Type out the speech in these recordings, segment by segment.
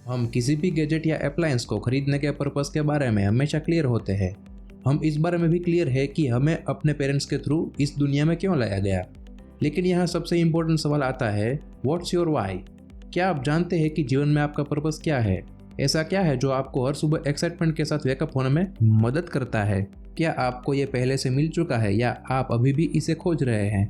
हम किसी भी गैजेट या अप्लायंस को खरीदने के पर्पस के बारे में हमेशा क्लियर होते हैं। हम इस बारे में भी क्लियर है कि हमें अपने पेरेंट्स के थ्रू इस दुनिया में क्यों लाया गया। लेकिन यहाँ सबसे इम्पोर्टेंट सवाल आता है, व्हाट्स योर वाई? क्या आप जानते हैं कि जीवन में आपका पर्पस क्या है? ऐसा क्या है जो आपको हर सुबह एक्साइटमेंट के साथ वेकअप होने में मदद करता है? क्या आपको ये पहले से मिल चुका है या आप अभी भी इसे खोज रहे हैं?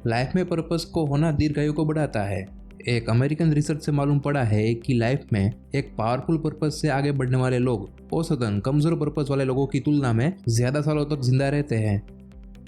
लाइफ में पर्पस को होना दीर्घायु को बढ़ाता है। एक अमेरिकन रिसर्च से मालूम पड़ा है कि लाइफ में एक पावरफुल पर्पस से आगे बढ़ने वाले लोग औसतन कमजोर पर्पस वाले लोगों की तुलना में ज्यादा सालों तक जिंदा रहते हैं।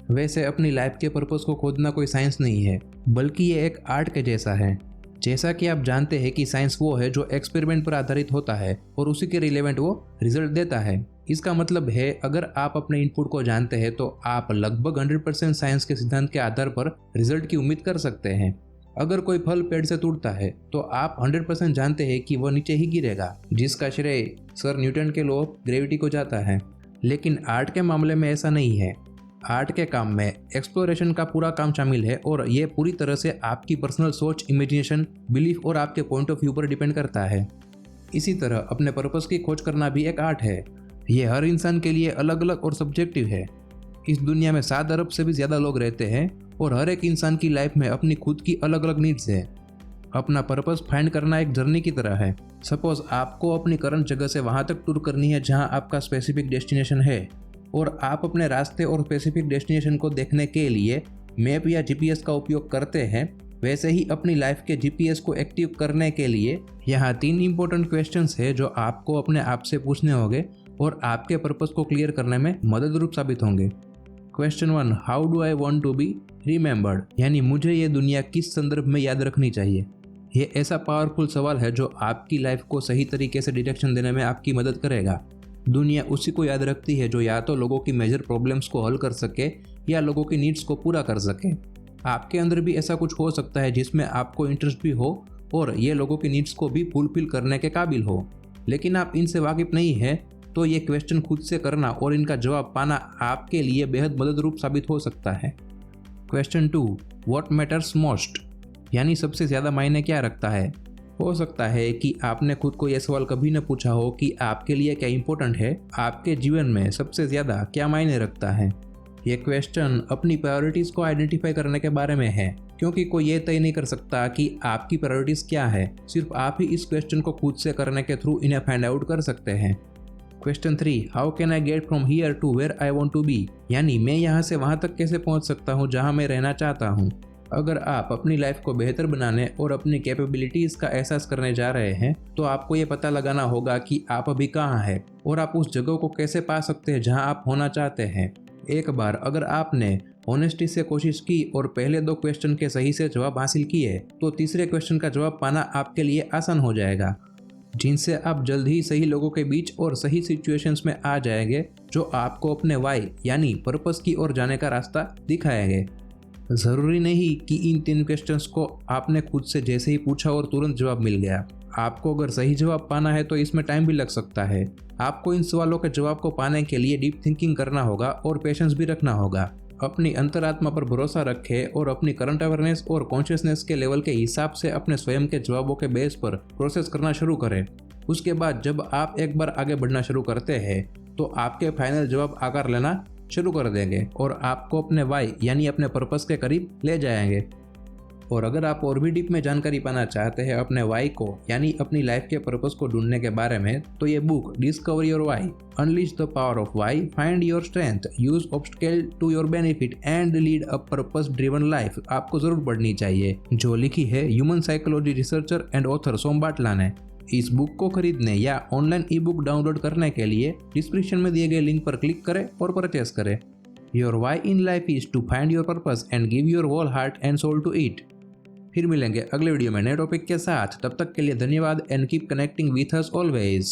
वैसे अपनी लाइफ के पर्पस को खोजना कोई साइंस नहीं है, बल्कि ये एक आर्ट के जैसा है। जैसा कि आप जानते हैं कि साइंस वो है जो एक्सपेरिमेंट पर आधारित होता है और उसी के रिलेवेंट वो रिजल्ट देता है। इसका मतलब है अगर आप अपने इनपुट को जानते हैं तो आप लगभग 100% साइंस के सिद्धांत के आधार पर रिजल्ट की उम्मीद कर सकते हैं। अगर कोई फल पेड़ से टूटता है तो आप 100% जानते हैं कि वह नीचे ही गिरेगा, जिसका श्रेय सर न्यूटन के लॉ ऑफ ग्रेविटी को जाता है। लेकिन आर्ट के मामले में ऐसा नहीं है। आर्ट के काम में एक्सप्लोरेशन का पूरा काम शामिल है और यह पूरी तरह से आपकी पर्सनल सोच, इमेजिनेशन, बिलीफ और आपके पॉइंट ऑफ व्यू पर डिपेंड करता है। इसी तरह अपने पर्पस की खोज करना भी एक आर्ट है। यह हर इंसान के लिए अलग अलग और सब्जेक्टिव है। इस दुनिया में 7 अरब से भी ज्यादा लोग रहते हैं और हर एक इंसान की लाइफ में अपनी खुद की अलग अलग नीड्स है। अपना पर्पस फाइंड करना एक जर्नी की तरह है। सपोज आपको अपनी करंट जगह से वहां तक टूर करनी है जहां आपका स्पेसिफिक डेस्टिनेशन है और आप अपने रास्ते और स्पेसिफिक डेस्टिनेशन को देखने के लिए मैप या जीपीएस का उपयोग करते हैं। वैसे ही अपनी लाइफ के जीपीएस को एक्टिव करने के लिए यहाँ 3 इंपॉर्टेंट क्वेश्चंस है जो आपको अपने आप से पूछने होंगे और आपके पर्पस को क्लियर करने में मददरूप साबित होंगे। Question 1, how do I want to be remembered? यानी मुझे ये दुनिया किस संदर्भ में याद रखनी चाहिए। ये ऐसा पावरफुल सवाल है जो आपकी लाइफ को सही तरीके से डायरेक्शन देने में आपकी मदद करेगा। दुनिया उसी को याद रखती है जो या तो लोगों की मेजर प्रॉब्लम्स को हल कर सके या लोगों की नीड्स को पूरा कर सके। आपके अंदर भी ऐसा कुछ हो सकता है जिसमें आपको इंटरेस्ट भी हो और ये लोगों की नीड्स को भी फुलफिल करने के काबिल हो, लेकिन आप इनसे वाकिफ नहीं है तो ये क्वेश्चन खुद से करना और इनका जवाब पाना आपके लिए बेहद मददरूप साबित हो सकता है। Question 2, what matters most? यानी सबसे ज़्यादा मायने क्या रखता है? हो सकता है कि आपने खुद को यह सवाल कभी न पूछा हो कि आपके लिए क्या इंपॉर्टेंट है, आपके जीवन में सबसे ज़्यादा क्या मायने रखता है। ये क्वेश्चन अपनी प्रायोरिटीज़ को आइडेंटिफाई करने के बारे में है, क्योंकि कोई ये तय नहीं कर सकता कि आपकी प्रायोरिटीज़ क्या है। सिर्फ आप ही इस क्वेश्चन को खुद से करने के थ्रू इन्हें फाइंड आउट कर सकते हैं। Question 3, how can I get from here to where I want to be? यानी मैं यहाँ से वहाँ तक कैसे पहुँच सकता हूँ जहाँ मैं रहना चाहता हूँ। अगर आप अपनी लाइफ को बेहतर बनाने और अपनी कैपेबिलिटीज़ का एहसास करने जा रहे हैं तो आपको ये पता लगाना होगा कि आप अभी कहाँ हैं और आप उस जगह को कैसे पा सकते हैं जहाँ आप होना चाहते हैं। एक बार अगर आपने ऑनेस्टी से कोशिश की और पहले 2 क्वेश्चन के सही से जवाब हासिल किए तो तीसरे क्वेश्चन का जवाब पाना आपके लिए आसान हो जाएगा, जिनसे आप जल्द ही सही लोगों के बीच और सही सिचुएशंस में आ जाएंगे जो आपको अपने वाई यानी पर्पस की ओर जाने का रास्ता दिखाएंगे। ज़रूरी नहीं कि इन 3 क्वेश्चंस को आपने खुद से जैसे ही पूछा और तुरंत जवाब मिल गया। आपको अगर सही जवाब पाना है तो इसमें टाइम भी लग सकता है। आपको इन सवालों के जवाब को पाने के लिए डीप थिंकिंग करना होगा और पेशेंस भी रखना होगा। अपनी अंतरात्मा पर भरोसा रखें और अपनी करंट अवेयरनेस और कॉन्शियसनेस के लेवल के हिसाब से अपने स्वयं के जवाबों के बेस पर प्रोसेस करना शुरू करें। उसके बाद जब आप एक बार आगे बढ़ना शुरू करते हैं तो आपके फाइनल जवाब आकार लेना शुरू कर देंगे और आपको अपने वाई यानी अपने पर्पस के करीब ले जाएंगे। और अगर आप और भी डीप में जानकारी पाना चाहते हैं अपने वाई को यानी अपनी लाइफ के पर्पस को ढूंढने के बारे में तो ये book discover your why, unleash the power of why, find your strength, use obstacle to your benefit and lead a purpose driven life आपको जरूर पढ़नी चाहिए, जो लिखी है human psychology researcher and author Som Batla ने। इस बुक को खरीदने या ऑनलाइन ई बुक डाउनलोड करने के लिए डिस्क्रिप्शन में दिए गए लिंक पर क्लिक करें और परचेस करें। Your why in life is to find your purpose and give your whole heart and soul to it. फिर मिलेंगे अगले वीडियो में नए टॉपिक के साथ। तब तक के लिए धन्यवाद and keep connecting with us always.